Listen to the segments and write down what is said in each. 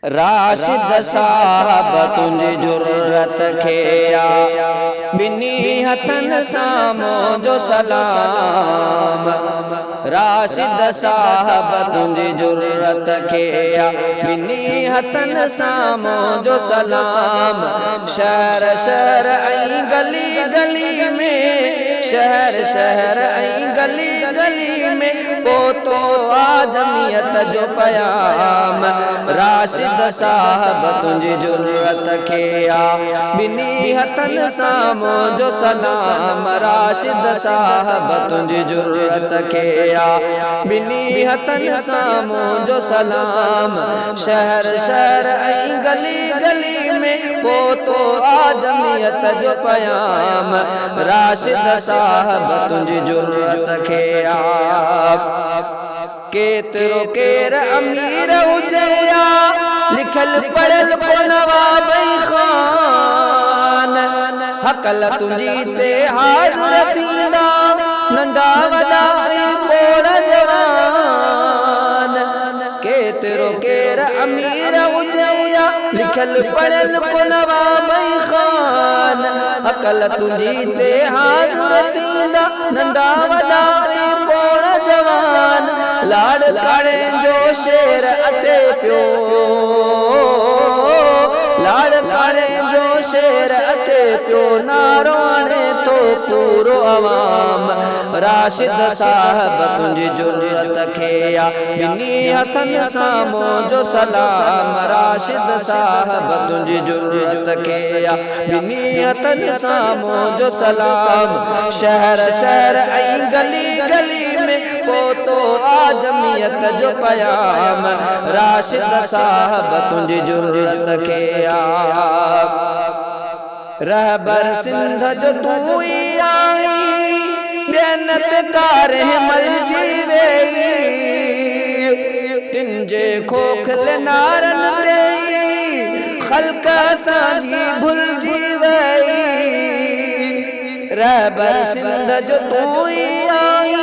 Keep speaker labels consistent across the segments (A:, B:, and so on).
A: राशिद साहब तुंहिंजी जुर्रत खे ॿिन्ही हथनि सां मुंहिंजो सलाम। राशिद साहब तुंहिंजी जुर्रत खे ॿिन्ही हथनि सां मुंहिंजो सलाम। शहर शहर ऐं गली गली में, शहर शहर ऐं गली गली में पोतो आ जमियत जो पयाम। राशिद साहब तुंहिंजी जुर्रत खे ॿिन्ही हथनि सां मुंहिंजो सलाम। राशिद साहब तुंहिंजी जुर्रत खे ॿिन्ही हथनि सां मुंहिंजो सलाम। शहर शहर ऐं गली गली में पोतो आ जमियत जो पयाम। राशिद साहब तुंहिंजी जुर्रत खे केतिरो केर अमीर हुजे लिखल पढ़ल को नवाब ख़ान। हकल तुंहिंजी ते हाज़िर थींदा नंढा वॾा ऐं पोड़ जवान। केतिरो केर अमीर हुजे लिखल पढ़ल को नवाब ख़ान। हकल तुंहिंजी ते हाज़िर थींदा नंढा वॾा ऐं पोड़ जवान। लाड़ काड़े जो शेर अचे पियो, लाड़ काड़े जो शेर अचे पियो, नारो आणे थो पूरो अवाम। राशिद साहब तुंहिंजी जुर्रत खे ॿिन्ही हथनि सां मुंहिंजो सलाम। राशिद साहब तुंहिंजी जुर्रत खे ॿिन्ही हथनि सां मुंहिंजो सलाम। शहर शहर ऐं गली गली में पोतो आ जमियत जो पयाम। राशिद साहब तुंहिंजी जुर्रत खे रहबर सिंध जो तू ही आई, बेनतकार मलजी वेई। तुंहिंजे खोखले नारन ते ख़ल्क़ असांजी भुलिजी वई। रहबर सिंध जो तू ही आई,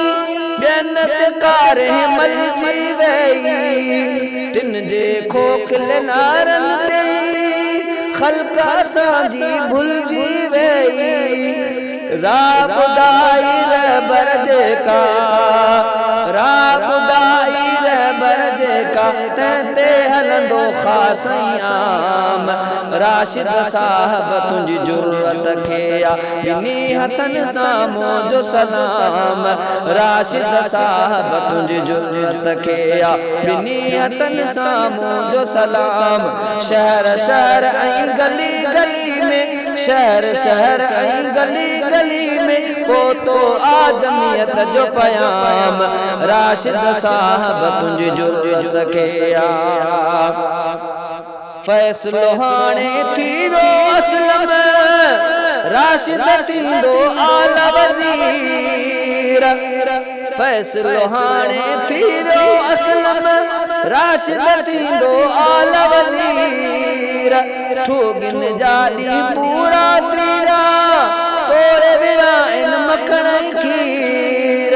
A: बेनतकार मलजी वई। तुंहिंजे खोखले नारन ते ख़ल्क़ असांजी भुलिजी वई। राह ॿुधाई रहबर जेका, राह ॿुधाई रहबर जेका, तंहिंते हलंदो ख़ासि आम। राशिद साहब तुंहिंजी जुर्रत खे ॿिन्ही हथनि सां मुंहिंजो सलाम। राशिद साहब तुंहिंजी जुर्रत खे ॿिन्ही हथनि सां मुंहिंजो सलाम। शहर शहर ऐं गली गली में, शहर शहर ऐं गली गली में पोतो आ जमियत जो पयाम। राशिद साहब तुंहिंजी जुर्रत खे फ़ैसिलो हाणे थी वियो असलम, राशिद थींदो आला वज़ीर। फ़ैसिलो हाणे थी वियो असलम, राशिद थींदो आला वज़ीर। ठोगिन जाली पूरा तीरा, तोड़े विया इन मखण ऐं खीर।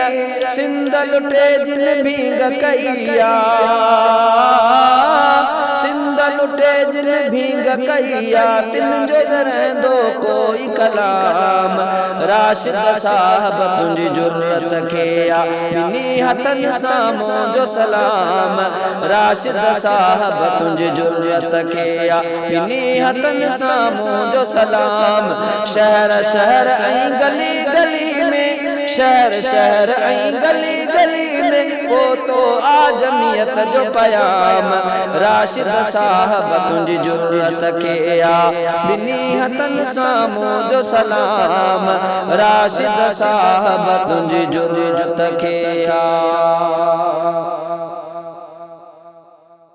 A: सिंध लुटे जिन भींग कईया, सिंध लुटे जिन भींग कईया, तिन जो रहंदो कोई कलाम। राशिद साहब तुंहिंजी जुर्रत खे ॿिन्ही हथनि सां मुंहिंजो सलाम। राशिद साहब तुंहिंजी जुर्रत खे ॿिन्ही हथनि सां मुंहिंजो सलाम। शहर शहर ऐं गली गली में, शहर शहर ऐं गली गली में पोतो आ जमियत जो पयाम। राशिद साहब तुंहिंजी जुर्रत खे ॿिन्ही हथनि सां मुंहिंजो सलाम। राशिद साहब तुंहिंजी जुर्रत खे